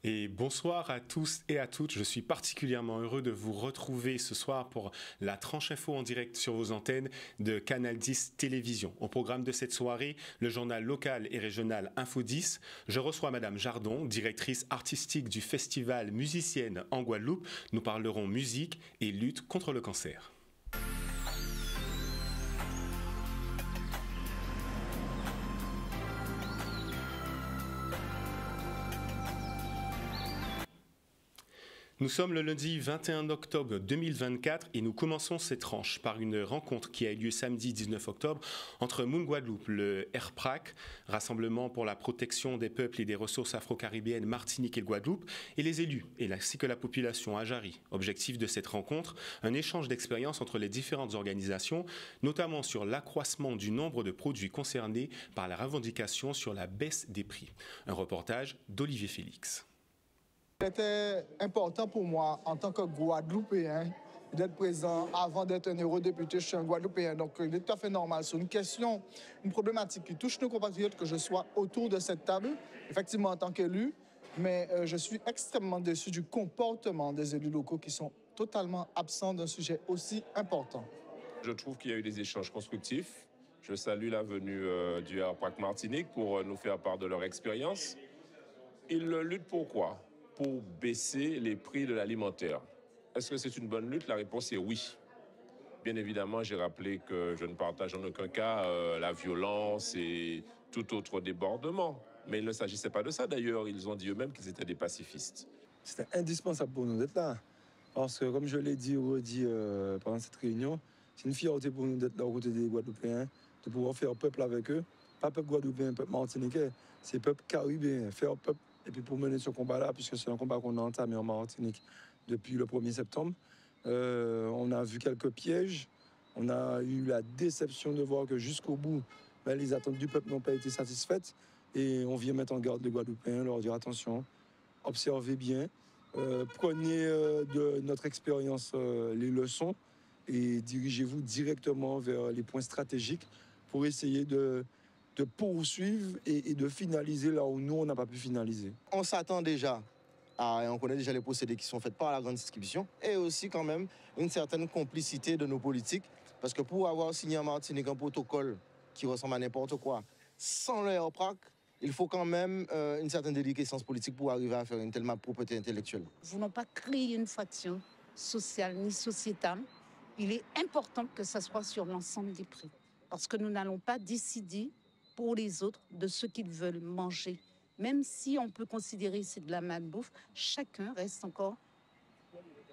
Et bonsoir à tous et à toutes, je suis particulièrement heureux de vous retrouver ce soir pour la tranche info en direct sur vos antennes de Canal 10 Télévision. Au programme de cette soirée, le journal local et régional Info 10. Je reçois Madame Jardon, directrice artistique du festival Musicienne en Guadeloupe. Nous parlerons musique et lutte contre le cancer. Nous sommes le lundi 21 octobre 2024 et nous commençons cette tranche par une rencontre qui a eu lieu samedi 19 octobre entre Moon Guadeloupe, le RPRAC, Rassemblement pour la protection des peuples et des ressources afro-caribéennes, Martinique et Guadeloupe, et les élus, ainsi que la population Ajari. Objectif de cette rencontre, un échange d'expériences entre les différentes organisations, notamment sur l'accroissement du nombre de produits concernés par la revendication sur la baisse des prix. Un reportage d'Olivier Félix. C'était important pour moi, en tant que Guadeloupéen, d'être présent avant d'être un eurodéputé. Je suis un Guadeloupéen, donc il est tout à fait normal. C'est une question, une problématique qui touche nos compatriotes que je sois autour de cette table, effectivement en tant qu'élu, mais je suis extrêmement déçu du comportement des élus locaux qui sont totalement absents d'un sujet aussi important. Je trouve qu'il y a eu des échanges constructifs. Je salue la venue du RPRAC Martinique pour nous faire part de leur expérience. Ils luttent pour quoi ? Pour baisser les prix de l'alimentaire. Est-ce que c'est une bonne lutte? La réponse est oui. Bien évidemment, j'ai rappelé que je ne partage en aucun cas la violence et tout autre débordement. Mais il ne s'agissait pas de ça. D'ailleurs, ils ont dit eux-mêmes qu'ils étaient des pacifistes. C'était indispensable pour nous d'être là. Parce que, comme je l'ai dit ou redit pendant cette réunion, c'est une fierté pour nous d'être là aux côtés des Guadeloupéens, de pouvoir faire peuple avec eux. Pas peuple guadeloupéen, peuple martiniquais, c'est peuple caribéen. Faire peuple. Et puis pour mener ce combat-là, puisque c'est un combat qu'on a entamé en Martinique depuis le 1er septembre, on a vu quelques pièges. On a eu la déception de voir que jusqu'au bout, les attentes du peuple n'ont pas été satisfaites. Et on vient mettre en garde les Guadeloupéens, leur dire attention, observez bien, prenez de notre expérience les leçons et dirigez-vous directement vers les points stratégiques pour essayer de poursuivre et de finaliser là où nous, on n'a pas pu finaliser. On s'attend déjà on connaît déjà les procédés qui sont faits par la grande distribution et aussi quand même une certaine complicité de nos politiques parce que pour avoir signé en Martinique un protocole qui ressemble à n'importe quoi, sans le RPRAC, il faut quand même une certaine déliquescence politique pour arriver à faire une telle propreté intellectuelle. Nous ne voulons pas créer une faction sociale ni sociétale. Il est important que ça soit sur l'ensemble des prix parce que nous n'allons pas décider pour les autres de ce qu'ils veulent manger. Même si on peut considérer que c'est de la malbouffe, chacun reste encore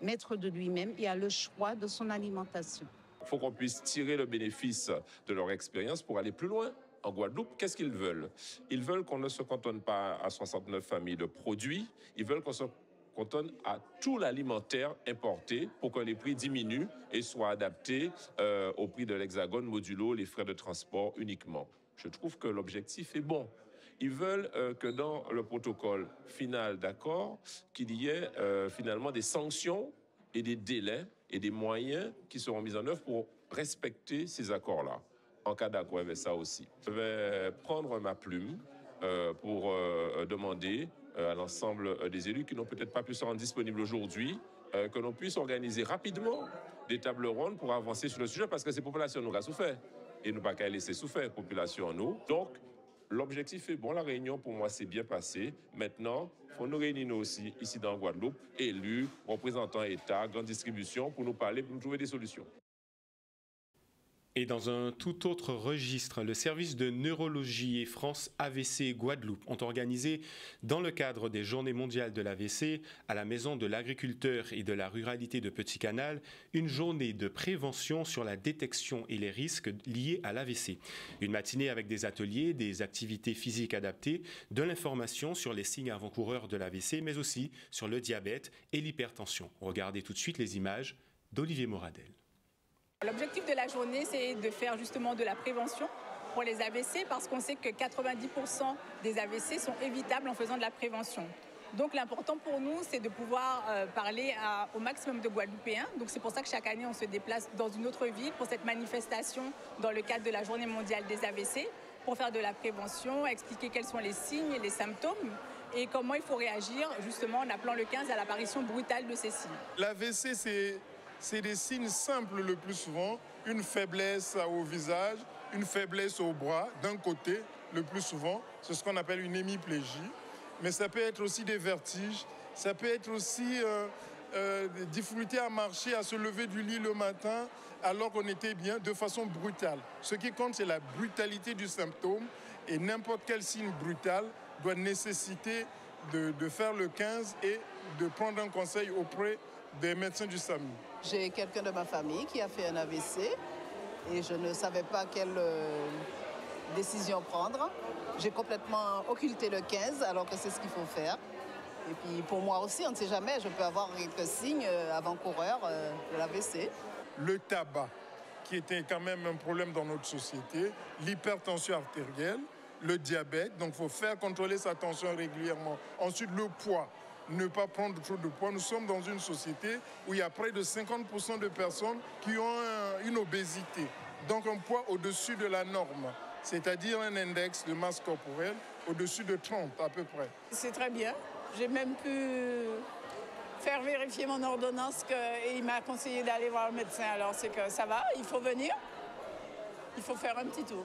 maître de lui-même et a le choix de son alimentation. Il faut qu'on puisse tirer le bénéfice de leur expérience pour aller plus loin. En Guadeloupe, qu'est-ce qu'ils veulent? Ils veulent qu'on ne se cantonne pas à 69 familles de produits, ils veulent qu'on se cantonne à tout l'alimentaire importé pour que les prix diminuent et soient adaptés au prix de l'Hexagone modulo les frais de transport uniquement. Je trouve que l'objectif est bon. Ils veulent que dans le protocole final d'accord, qu'il y ait finalement des sanctions et des délais et des moyens qui seront mis en œuvre pour respecter ces accords-là. En cas d'accord avec ça aussi. Je vais prendre ma plume pour demander à l'ensemble des élus qui n'ont peut-être pas pu se rendre disponibles aujourd'hui, que l'on puisse organiser rapidement des tables rondes pour avancer sur le sujet parce que ces populations nous ont souffert. Et nous ne pas qu'à laisser souffrir, population nous. Donc, l'objectif est bon, la réunion pour moi s'est bien passée. Maintenant, il faut nous réunir aussi ici dans Guadeloupe, élus, représentants État, grande distribution, pour nous parler, pour nous trouver des solutions. Et dans un tout autre registre, le service de neurologie et France AVC Guadeloupe ont organisé, dans le cadre des Journées mondiales de l'AVC, à la Maison de l'agriculteur et de la ruralité de Petit-Canal, une journée de prévention sur la détection et les risques liés à l'AVC. Une matinée avec des ateliers, des activités physiques adaptées, de l'information sur les signes avant-coureurs de l'AVC, mais aussi sur le diabète et l'hypertension. Regardez tout de suite les images d'Olivier Moradel. L'objectif de la journée, c'est de faire justement de la prévention pour les AVC parce qu'on sait que 90% des AVC sont évitables en faisant de la prévention. Donc l'important pour nous, c'est de pouvoir parler au maximum de Guadeloupéens. Donc c'est pour ça que chaque année, on se déplace dans une autre ville pour cette manifestation dans le cadre de la Journée mondiale des AVC, pour faire de la prévention, expliquer quels sont les signes et les symptômes et comment il faut réagir justement en appelant le 15 à l'apparition brutale de ces signes. L'AVC, c'est des signes simples le plus souvent, une faiblesse au visage, une faiblesse au bras d'un côté le plus souvent, c'est ce qu'on appelle une hémiplégie. Mais ça peut être aussi des vertiges, ça peut être aussi des difficultés à marcher, à se lever du lit le matin alors qu'on était bien de façon brutale. Ce qui compte, c'est la brutalité du symptôme et n'importe quel signe brutal doit nécessiter de faire le 15 et de prendre un conseil auprès des médecins du SAMU. J'ai quelqu'un de ma famille qui a fait un AVC et je ne savais pas quelle décision prendre. J'ai complètement occulté le 15 alors que c'est ce qu'il faut faire. Et puis pour moi aussi, on ne sait jamais, je peux avoir quelques signes avant-coureurs de l'AVC. Le tabac, qui était quand même un problème dans notre société, l'hypertension artérielle, le diabète, donc il faut faire contrôler sa tension régulièrement. Ensuite, le poids, ne pas prendre trop de poids. Nous sommes dans une société où il y a près de 50% de personnes qui ont une obésité, donc un poids au-dessus de la norme. C'est-à-dire un index de masse corporelle au-dessus de 30 à peu près. C'est très bien. J'ai même pu faire vérifier mon ordonnance et il m'a conseillé d'aller voir le médecin. Alors c'est que ça va, il faut venir, il faut faire un petit tour.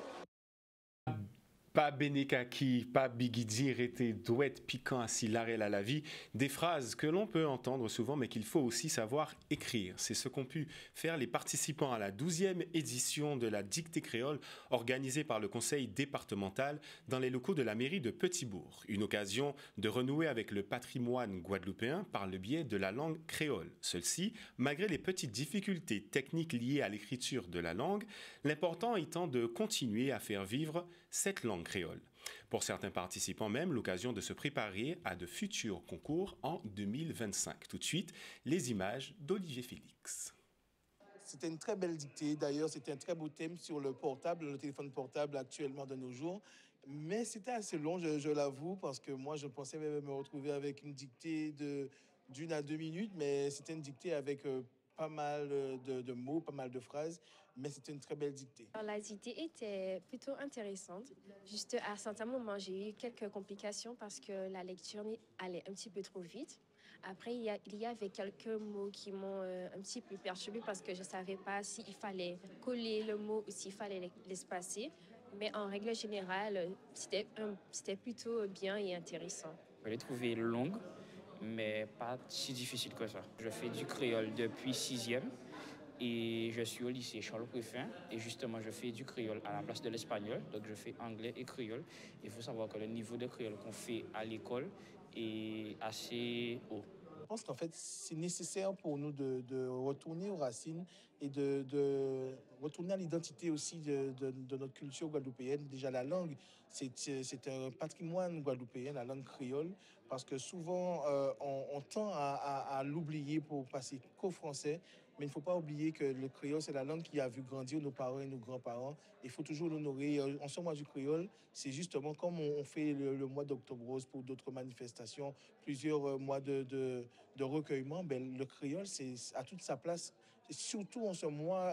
Pas Benekaki, pas Bigidi, Rété, Douette, Piquant, assis, l'arrêt à la vie. Des phrases que l'on peut entendre souvent, mais qu'il faut aussi savoir écrire. C'est ce qu'ont pu faire les participants à la 12e édition de la dictée créole, organisée par le conseil départemental dans les locaux de la mairie de Petit-Bourg. Une occasion de renouer avec le patrimoine guadeloupéen par le biais de la langue créole. Celle-ci, malgré les petites difficultés techniques liées à l'écriture de la langue, l'important étant de continuer à faire vivre cette langue créole. Pour certains participants même, l'occasion de se préparer à de futurs concours en 2025. Tout de suite, les images d'Olivier Félix. C'était une très belle dictée. D'ailleurs, c'était un très beau thème sur le portable, le téléphone portable actuellement de nos jours. Mais c'était assez long, je l'avoue, parce que moi, je pensais me retrouver avec une dictée d'1 à 2 minutes, mais c'était une dictée avec pas mal de mots, pas mal de phrases, mais c'était une très belle dictée. Alors, la dictée était plutôt intéressante. Juste à certains moments, j'ai eu quelques complications parce que la lecture allait un petit peu trop vite. Après, il y avait quelques mots qui m'ont un petit peu perturbée parce que je ne savais pas s'il fallait coller le mot ou s'il fallait l'espacer. Mais en règle générale, c'était plutôt bien et intéressant. Je l'ai trouvé longue, mais pas si difficile que ça. Je fais du créole depuis 6e et je suis au lycée Charles Préfin et justement je fais du créole à la place de l'espagnol, donc je fais anglais et créole. Il faut savoir que le niveau de créole qu'on fait à l'école est assez haut. Je pense qu'en fait, c'est nécessaire pour nous de retourner aux racines et de retourner à l'identité aussi de notre culture guadeloupéenne. Déjà, la langue, c'est un patrimoine guadeloupéen, la langue créole, parce que souvent, on tend à l'oublier pour passer qu'au français. Mais il ne faut pas oublier que le créole, c'est la langue qui a vu grandir nos parents et nos grands-parents. Il faut toujours l'honorer. En ce mois du créole, c'est justement comme on fait le mois d'Octobre Rose pour d'autres manifestations, plusieurs mois de recueillement. Ben, le créole, c'est à toute sa place, surtout en ce mois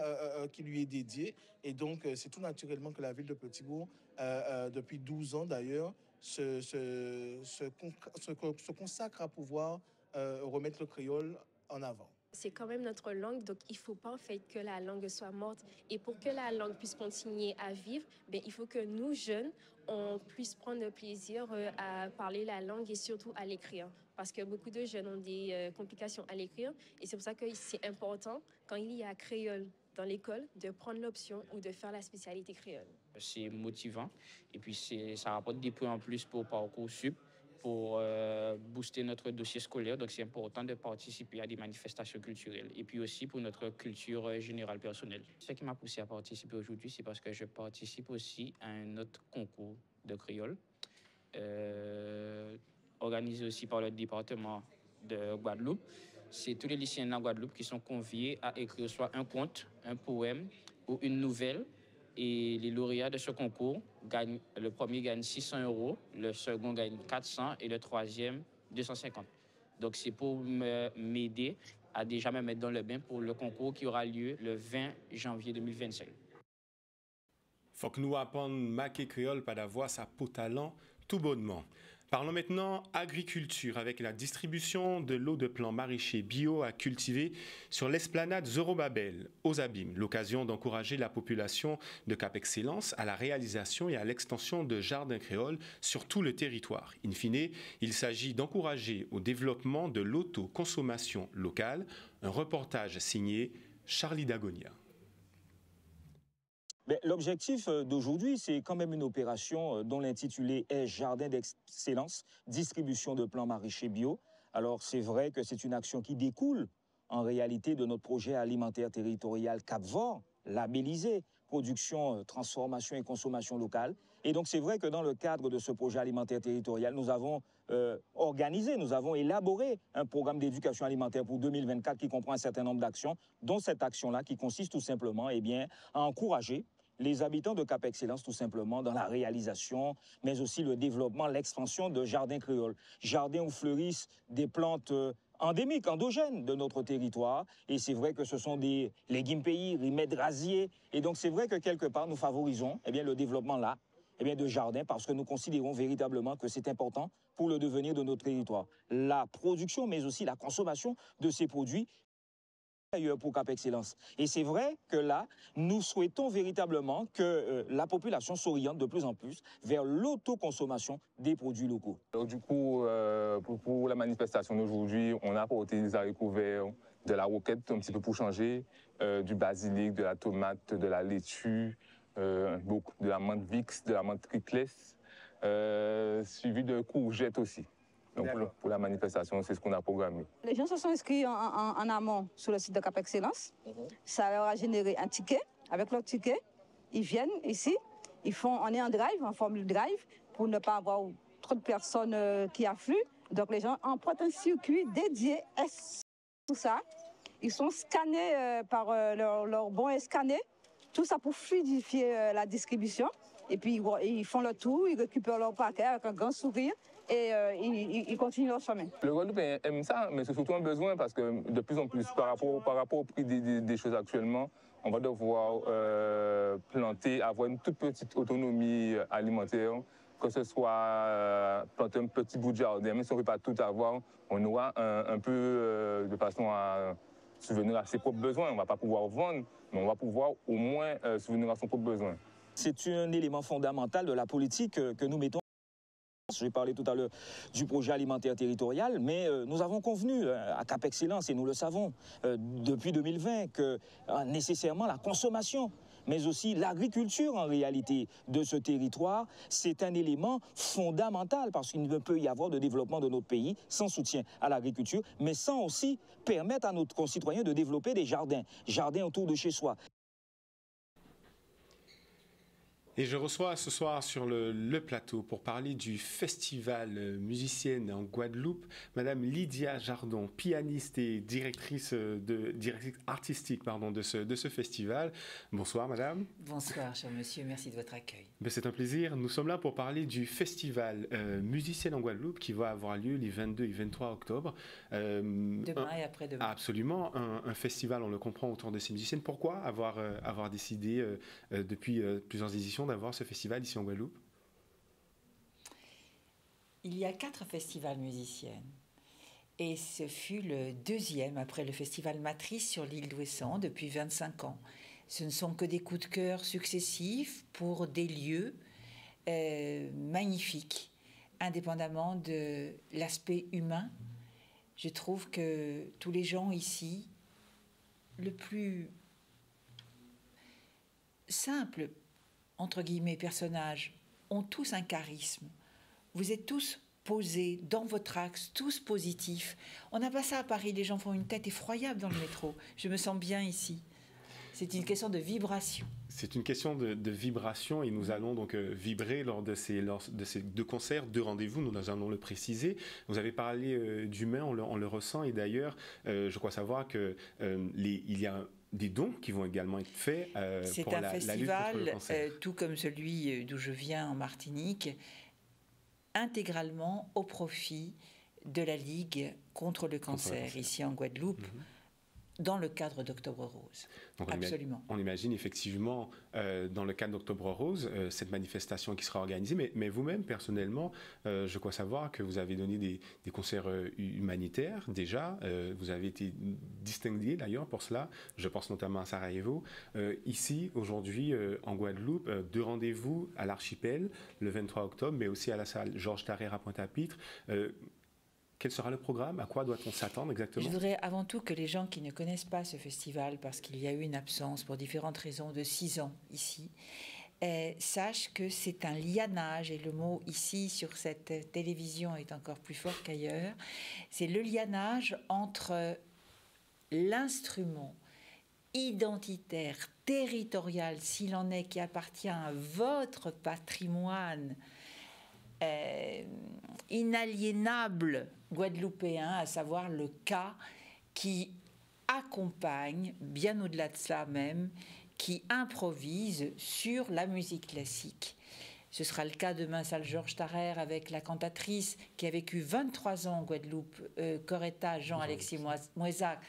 qui lui est dédié. Et donc, c'est tout naturellement que la ville de Petit-Bourg, depuis 12 ans d'ailleurs, se consacre à pouvoir remettre le créole en avant. C'est quand même notre langue, donc il ne faut pas en fait que la langue soit morte. Et pour que la langue puisse continuer à vivre, il faut que nous, jeunes, on puisse prendre plaisir à parler la langue et surtout à l'écrire. Parce que beaucoup de jeunes ont des complications à l'écrire. Et c'est pour ça que c'est important, quand il y a créole dans l'école, de prendre l'option ou de faire la spécialité créole. C'est motivant et puis ça rapporte des points en plus pour Parcoursup, pour booster notre dossier scolaire. Donc, c'est important de participer à des manifestations culturelles et puis aussi pour notre culture générale personnelle. Ce qui m'a poussé à participer aujourd'hui, c'est parce que je participe aussi à un autre concours de créole, organisé aussi par le département de Guadeloupe. c'est tous les lycéens en Guadeloupe qui sont conviés à écrire soit un conte, un poème ou une nouvelle. Et les lauréats de ce concours gagnent, le premier gagne 600 €, le second gagne 400 et le troisième 250. Donc c'est pour m'aider à déjà me mettre dans le bain pour le concours qui aura lieu le 20 janvier 2025. Faut que nous apprenions maquer créole pas d'avoir sa peau talent tout bonnement. Parlons maintenant agriculture avec la distribution de l'eau de plants maraîchers bio à cultiver sur l'esplanade Zorobabel aux Abîmes. L'occasion d'encourager la population de Cap Excellence à la réalisation et à l'extension de jardins créoles sur tout le territoire. In fine, il s'agit d'encourager au développement de l'autoconsommation locale. Un reportage signé Charlie Dagonia. L'objectif d'aujourd'hui, c'est quand même une opération dont l'intitulé est Jardin d'excellence, distribution de plants maraîchers bio. Alors c'est vrai que c'est une action qui découle en réalité de notre projet alimentaire territorial Cap-Vort, labellisé, production, transformation et consommation locale. Et donc c'est vrai que dans le cadre de ce projet alimentaire territorial, nous avons organisé, nous avons élaboré un programme d'éducation alimentaire pour 2024 qui comprend un certain nombre d'actions, dont cette action-là qui consiste tout simplement à encourager les habitants de Cap Excellence tout simplement dans la réalisation, mais aussi le développement, l'expansion de jardins créoles. Jardins où fleurissent des plantes endémiques, endogènes de notre territoire. Et c'est vrai que ce sont des légumes pays, rimèdes rasiers. Et donc c'est vrai que quelque part nous favorisons le développement là de jardins parce que nous considérons véritablement que c'est important pour le devenir de notre territoire. La production, mais aussi la consommation de ces produits pour Cap Excellence. Et c'est vrai que là, nous souhaitons véritablement que la population s'oriente de plus en plus vers l'autoconsommation des produits locaux. Alors, du coup, pour la manifestation d'aujourd'hui, on a apporté des haricots verts, de la roquette un petit peu pour changer, du basilic, de la tomate, de la laitue, de la menthe Vicks, de la menthe Triclès, suivi de courgettes aussi. Donc pour la manifestation, c'est ce qu'on a programmé. Les gens se sont inscrits en amont sur le site de Cap Excellence. Ça leur a généré un ticket. Avec leur ticket, ils viennent ici. On est en drive, en formule drive, pour ne pas avoir trop de personnes qui affluent. Donc les gens empruntent un circuit dédié à tout ça. Ils sont scannés par leur bon est scanné. Tout ça pour fluidifier la distribution. Et puis ils font le tour, ils récupèrent leur paquet avec un grand sourire. Et ils continuent leur chemin. Le Guadeloupe aime ça, mais c'est surtout un besoin parce que de plus en plus, par rapport au prix des choses actuellement, on va devoir planter, avoir une toute petite autonomie alimentaire, que ce soit planter un petit bout de jardin, même si on ne peut pas tout avoir, on aura un peu de façon à subvenir à ses propres besoins. On ne va pas pouvoir vendre, mais on va pouvoir au moins subvenir à son propre besoin. C'est un élément fondamental de la politique que nous mettons. J'ai parlé tout à l'heure du projet alimentaire territorial, mais nous avons convenu à Cap Excellence, et nous le savons depuis 2020, que nécessairement la consommation, mais aussi l'agriculture en réalité de ce territoire, c'est un élément fondamental parce qu'il ne peut y avoir de développement de notre pays sans soutien à l'agriculture, mais sans aussi permettre à nos concitoyens de développer des jardins autour de chez soi. Et je reçois ce soir sur le plateau pour parler du festival musicienne en Guadeloupe, Madame Lydia Jardon, pianiste et directrice artistique de ce festival. Bonsoir Madame. Bonsoir cher monsieur, merci de votre accueil. C'est un plaisir. Nous sommes là pour parler du festival musicienne en Guadeloupe qui va avoir lieu les 22 et 23 octobre. Demain et après-demain. Absolument, un festival, on le comprend, autour de ces musiciennes. Pourquoi avoir décidé depuis plusieurs éditions d'avoir ce festival ici en Guadeloupe? Il y a 4 festivals musiciennes et ce fut le 2e après le festival Matrice sur l'île d'Ouessant depuis 25 ans. Ce ne sont que des coups de cœur successifs pour des lieux magnifiques, indépendamment de l'aspect humain. Je trouve que tous les gens ici, le plus simple, entre guillemets, personnages, ont tous un charisme. Vous êtes tous posés dans votre axe, tous positifs. On n'a pas ça à Paris, les gens font une tête effroyable dans le métro. Je me sens bien ici. c'est une question de vibration. C'est une question de vibration et nous allons donc vibrer lors de ces 2 concerts, 2 rendez-vous, nous allons le préciser. Vous avez parlé d'humain, on le ressent et d'ailleurs, je crois savoir qu'il y a des dons qui vont également être faits pour la lutte contre le cancer. C'est un festival, tout comme celui d'où je viens en Martinique, intégralement au profit de la Ligue contre le cancer, ici en Guadeloupe, dans le cadre d'Octobre Rose. Donc absolument. On imagine effectivement, dans le cadre d'Octobre Rose, cette manifestation qui sera organisée, mais vous-même, personnellement, je crois savoir que vous avez donné des concerts humanitaires déjà, vous avez été distingué d'ailleurs pour cela, je pense notamment à Sarajevo. Ici, aujourd'hui, en Guadeloupe, 2 rendez-vous à l'Archipel, le 23 octobre, mais aussi à la salle Georges Tarrère à Pointe-à-Pitre. Quel sera le programme? À quoi doit-on s'attendre exactement? Je voudrais avant tout que les gens qui ne connaissent pas ce festival, parce qu'il y a eu une absence pour différentes raisons de 6 ans ici, sachent que c'est un lianage, et le mot ici sur cette télévision est encore plus fort qu'ailleurs, c'est le lianage entre l'instrument identitaire, territorial, s'il en est, qui appartient à votre patrimoine inaliénable guadeloupéen, à savoir le cas qui accompagne, bien au-delà de cela même, qui improvise sur la musique classique. Ce sera le cas demain, salle Georges Tarrère, avec la cantatrice qui a vécu 23 ans en Guadeloupe, Coretta Jean-Alexis Moisac,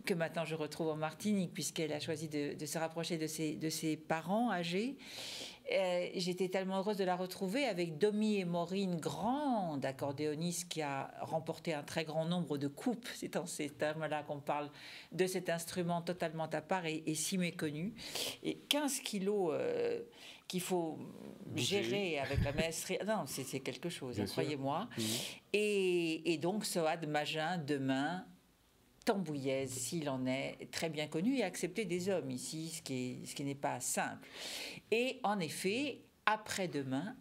que maintenant je retrouve en Martinique, puisqu'elle a choisi de se rapprocher de ses parents âgés. J'étais tellement heureuse de la retrouver avec Domi et Maureen, grande accordéoniste qui a remporté un très grand nombre de coupes. C'est dans ces termes-là qu'on parle de cet instrument totalement à part et si méconnu. Et 15 kilos qu'il faut gérer avec la maestria. Non, c'est quelque chose, croyez-moi. Et donc, Soad Magin, demain, tambouillaise, s'il en est, très bien connu et accepté des hommes ici, ce qui n'est pas simple. Et en effet, après-demain,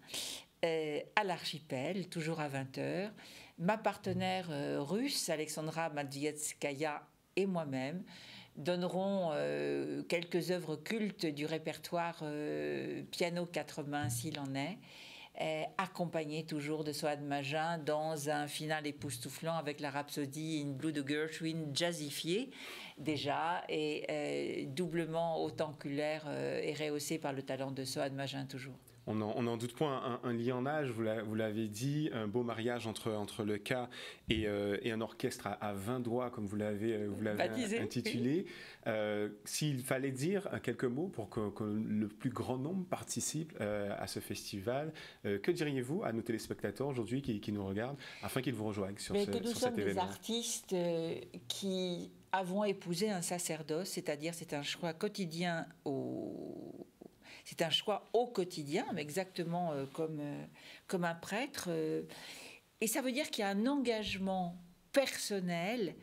à l'Archipel, toujours à 20h, ma partenaire russe, Alexandra Madvietskaya, et moi-même donneront quelques œuvres cultes du répertoire piano 4 mains, s'il en est, accompagné toujours de Soad Magin dans un final époustouflant avec la Rhapsodie in Blue de Gershwin jazzifiée déjà et doublement autentanculaire et rehaussé par le talent de Soad Magin toujours. On n'en doute point, un lien en âge, vous l'avez dit, un beau mariage entre le cas et un orchestre à 20 doigts, comme vous l'avez intitulé. S'il fallait dire quelques mots pour que le plus grand nombre participe à ce festival, que diriez-vous à nos téléspectateurs aujourd'hui qui nous regardent, afin qu'ils vous rejoignent sur cet événement? Nous sommes des artistes qui avons épousé un sacerdoce, c'est-à-dire c'est un choix quotidien C'est un choix au quotidien, mais exactement comme un prêtre. Et ça veut dire qu'il y a un engagement personnel,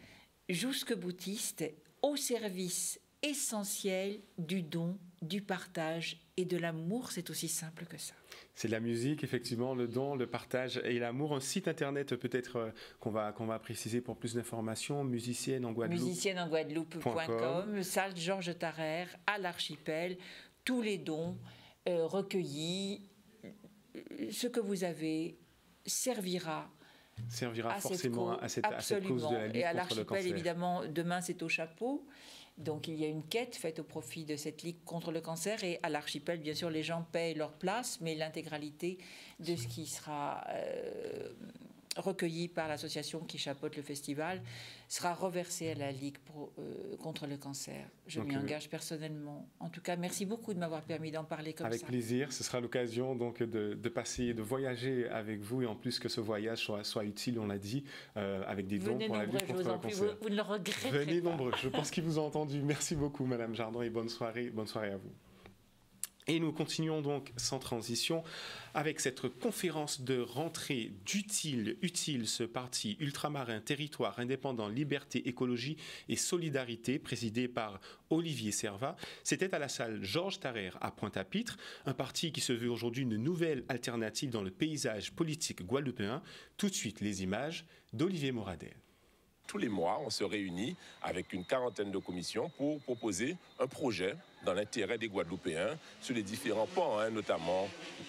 jusque-boutiste, au service essentiel du don, du partage et de l'amour. C'est aussi simple que ça. C'est de la musique, effectivement, le don, le partage et l'amour. Un site internet peut-être qu'on va préciser pour plus d'informations, musicienne en Guadeloupe. musicienneengguadeloupe.com, salle Georges Tarrère, à l'Archipel. Tous les dons recueillis, ce que vous avez servira forcément à cette cause de la lutte contre le cancer. Et à l'Archipel, évidemment, demain c'est au chapeau. Donc il y a une quête faite au profit de cette ligue contre le cancer. Et à l'Archipel, bien sûr, les gens payent leur place, mais l'intégralité de ce qui sera recueilli par l'association qui chapeaute le festival sera reversé à la Ligue contre le cancer. Je m'y engage personnellement. En tout cas, merci beaucoup de m'avoir permis d'en parler comme ça. Avec plaisir. Ce sera l'occasion donc de passer, de voyager avec vous et en plus que ce voyage soit utile, on l'a dit, avec des dons pour la lutte contre le cancer. Vous ne le regretterez pas. Venez nombreux. Je pense qu'ils vous ont entendu. Merci beaucoup, Madame Jardin, et bonne soirée à vous. Et nous continuons donc sans transition avec cette conférence de rentrée d'UTIL, ce parti ultramarin, territoire indépendant, liberté, écologie et solidarité, présidé par Olivier Servat. C'était à la salle Georges Tarrère à Pointe-à-Pitre, un parti qui se veut aujourd'hui une nouvelle alternative dans le paysage politique guadeloupéen. Tout de suite, les images d'Olivier Moradel. tous les mois, on se réunit avec une quarantaine de commissions pour proposer un projet dans l'intérêt des Guadeloupéens sur les différents pans, notamment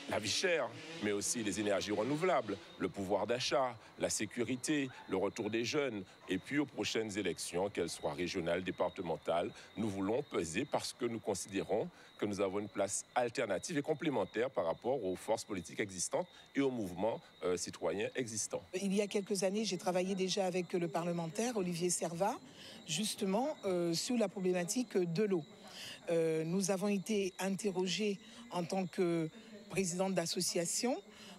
la vie chère, mais aussi les énergies renouvelables, le pouvoir d'achat, la sécurité, le retour des jeunes. Et puis aux prochaines élections, qu'elles soient régionales, départementales, nous voulons peser parce que nous considérons que nous avons une place alternative et complémentaire par rapport aux forces politiques existantes et aux mouvements citoyens existants. Il y a quelques années, j'ai travaillé déjà avec le parlementaire Olivier Servat, justement sur la problématique de l'eau. Nous avons été interrogés en tant que présidente d'association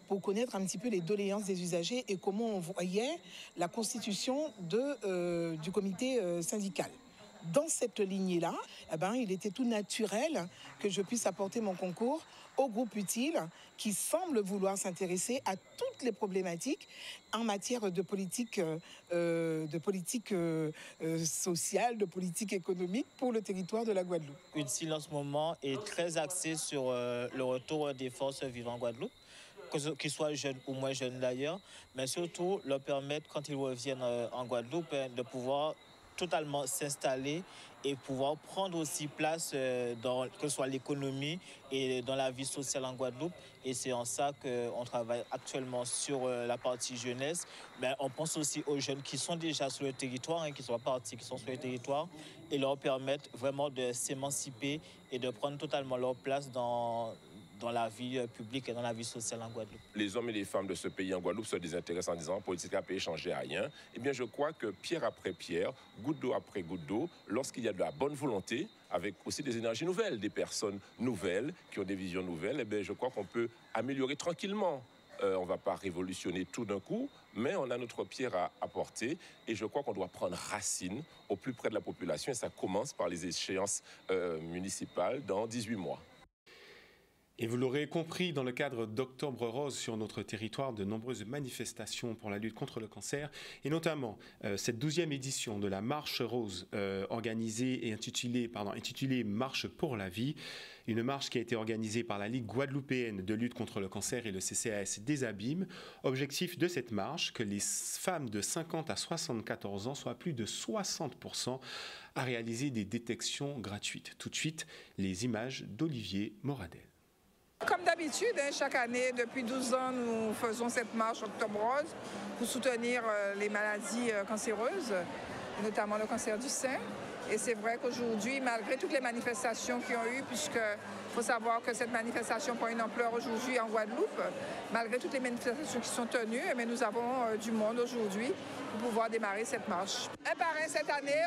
pour connaître un petit peu les doléances des usagers et comment on voyait la constitution du comité syndical. Dans cette lignée-là, il était tout naturel que je puisse apporter mon concours au groupe utile qui semble vouloir s'intéresser à toutes les problématiques en matière de politique sociale, de politique économique pour le territoire de la Guadeloupe. Utile en ce moment est très axé sur le retour des forces vivant en Guadeloupe, qu'ils soient jeunes ou moins jeunes d'ailleurs, mais surtout leur permettre, quand ils reviennent en Guadeloupe, de pouvoir totalement s'installer et pouvoir prendre aussi place dans que ce soit l'économie et dans la vie sociale en Guadeloupe. Et c'est en ça qu'on travaille actuellement sur la partie jeunesse. Mais on pense aussi aux jeunes qui sont déjà sur le territoire, qui sont partis, qui sont sur le territoire, et leur permettre vraiment de s'émanciper et de prendre totalement leur place dans la vie publique et dans la vie sociale en Guadeloupe. Les hommes et les femmes de ce pays en Guadeloupe se désintéressent en disant « politique à paix, changer à rien ». Eh bien, je crois que pierre après pierre, goutte d'eau après goutte d'eau, lorsqu'il y a de la bonne volonté, avec aussi des énergies nouvelles, des personnes nouvelles, qui ont des visions nouvelles, eh bien, je crois qu'on peut améliorer tranquillement. On ne va pas révolutionner tout d'un coup, mais on a notre pierre à apporter et je crois qu'on doit prendre racine au plus près de la population et ça commence par les échéances municipales dans 18 mois. Et vous l'aurez compris, dans le cadre d'Octobre Rose sur notre territoire, de nombreuses manifestations pour la lutte contre le cancer, et notamment cette 12e édition de la Marche Rose organisée et intitulée Marche pour la vie, une marche qui a été organisée par la Ligue guadeloupéenne de lutte contre le cancer et le CCAS des Abîmes. Objectif de cette marche, que les femmes de 50 à 74 ans soient plus de 60% à réaliser des détections gratuites. Tout de suite, les images d'Olivier Moradel. Comme d'habitude, chaque année, depuis 12 ans, nous faisons cette marche Octobre Rose pour soutenir les maladies cancéreuses, notamment le cancer du sein. Et c'est vrai qu'aujourd'hui, malgré toutes les manifestations qu'il y a eu, puisqu'il faut savoir que cette manifestation prend une ampleur aujourd'hui en Guadeloupe, malgré toutes les manifestations qui sont tenues, mais nous avons du monde aujourd'hui pour pouvoir démarrer cette marche. Un parrain cette année,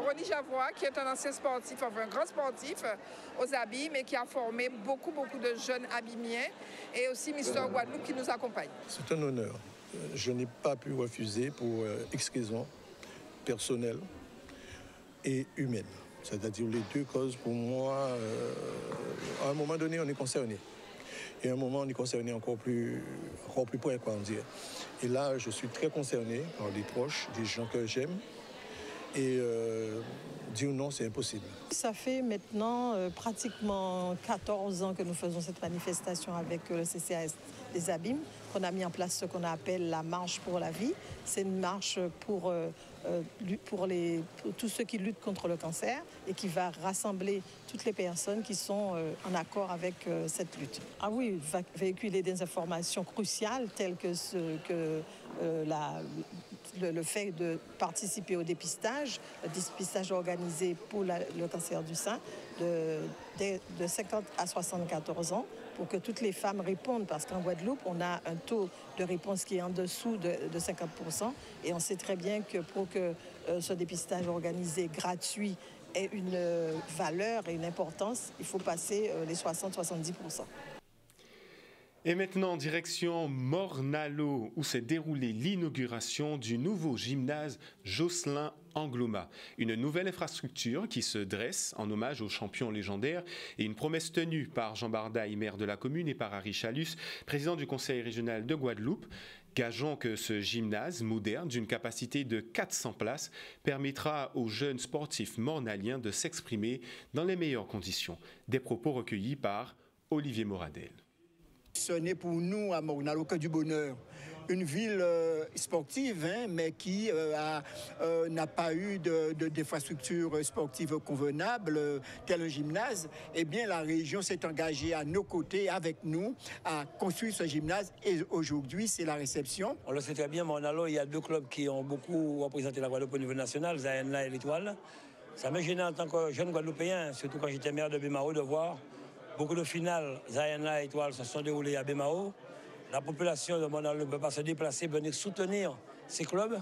Ronnie Javois, qui est un ancien sportif, enfin un grand sportif aux Abîmes et qui a formé beaucoup de jeunes abîmiens et aussi Mister Guadeloupe qui nous accompagne. C'est un honneur. Je n'ai pas pu refuser pour X raisons personnelles et humaines. C'est-à-dire les deux causes, pour moi, à un moment donné, on est concerné. Et à un moment, on est concerné encore plus près, quoi, on dirait. Et là, je suis très concerné par des proches, des gens que j'aime. Et dire non, c'est impossible. Ça fait maintenant pratiquement 14 ans que nous faisons cette manifestation avec le CCAS des Abîmes, qu'on a mis en place ce qu'on appelle la marche pour la vie. C'est une marche pour tous ceux qui luttent contre le cancer et qui va rassembler toutes les personnes qui sont en accord avec cette lutte. Ah oui, va véhiculer des informations cruciales telles que le fait de participer au dépistage, le dépistage organisé pour le cancer du sein de 50 à 74 ans, pour que toutes les femmes répondent, parce qu'en Guadeloupe, on a un taux de réponse qui est en dessous de 50%, et on sait très bien que pour que ce dépistage organisé gratuit ait une valeur et une importance, il faut passer les 60-70%. Et maintenant, direction Morne-à-l'Eau, où s'est déroulée l'inauguration du nouveau gymnase Jocelyn Angloma. Une nouvelle infrastructure qui se dresse en hommage aux champions légendaires et une promesse tenue par Jean Bardaille, maire de la commune, et par Harry Chalus, président du conseil régional de Guadeloupe. Gageons que ce gymnase moderne, d'une capacité de 400 places, permettra aux jeunes sportifs mornaliens de s'exprimer dans les meilleures conditions. Des propos recueillis par Olivier Moradel. Ce n'est pour nous à Morne-à-l'Eau que du bonheur. une ville sportive, hein, mais qui n'a pas eu d'infrastructure sportive convenable, tel un gymnase. Eh bien, la région s'est engagée à nos côtés, avec nous, à construire ce gymnase. Et aujourd'hui, c'est la réception. On le sait très bien, mais en allant, il y a deux clubs qui ont beaucoup représenté la Guadeloupe au niveau national, Zayenna et l'Étoile. Ça m'a gêné en tant que jeune Guadeloupéen, surtout quand j'étais maire de Bémao, de voir beaucoup de finales Zayenna et Étoile se sont déroulées à Bémao. La population de Monalo ne peut pas se déplacer, venir soutenir ces clubs.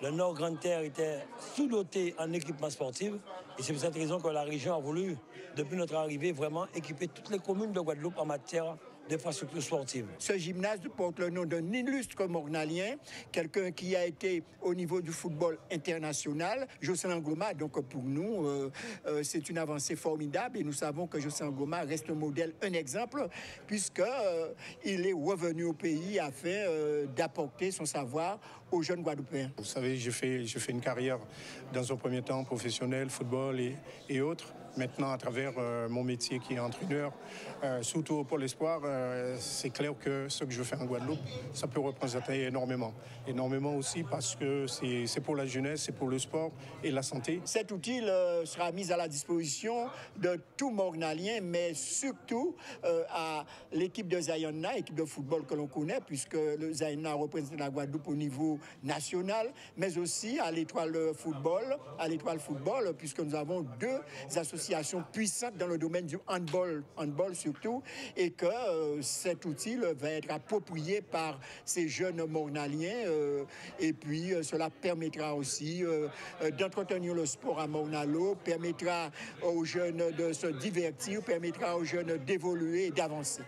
Le Nord Grande Terre était sous-doté en équipement sportif. Et c'est pour cette raison que la région a voulu, depuis notre arrivée, vraiment équiper toutes les communes de Guadeloupe en matière d'infrastructures sportives. Ce gymnase porte le nom d'un illustre mornalien, quelqu'un qui a été au niveau du football international, Jocelyn Ngoma. Donc pour nous, c'est une avancée formidable et nous savons que Jocelyn Ngoma reste un modèle, un exemple, puisqu'il est revenu au pays afin d'apporter son savoir aux jeunes Guadeloupéens. Vous savez, j'ai fait une carrière dans un premier temps professionnel, football et autres. Maintenant, à travers mon métier qui est entraîneur, surtout pour l'espoir, c'est clair que ce que je fais en Guadeloupe, ça peut représenter énormément. Énormément aussi parce que c'est pour la jeunesse, c'est pour le sport et la santé. Cet outil sera mis à la disposition de tout Mornalien, mais surtout à l'équipe de Zayenna, équipe de football que l'on connaît, puisque le Zayenna représente la Guadeloupe au niveau national, mais aussi à l'Étoile Football, puisque nous avons deux associations puissantes dans le domaine du handball surtout, et que cet outil va être approprié par ces jeunes Mornaliens, et puis cela permettra aussi d'entretenir le sport à Mornalo, permettra aux jeunes de se divertir, permettra aux jeunes d'évoluer et d'avancer.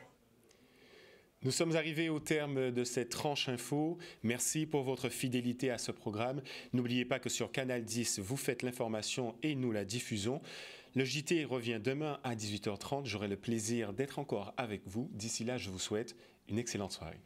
Nous sommes arrivés au terme de cette tranche info. Merci pour votre fidélité à ce programme. N'oubliez pas que sur Canal 10, vous faites l'information et nous la diffusons. Le JT revient demain à 18h30. J'aurai le plaisir d'être encore avec vous. D'ici là, je vous souhaite une excellente soirée.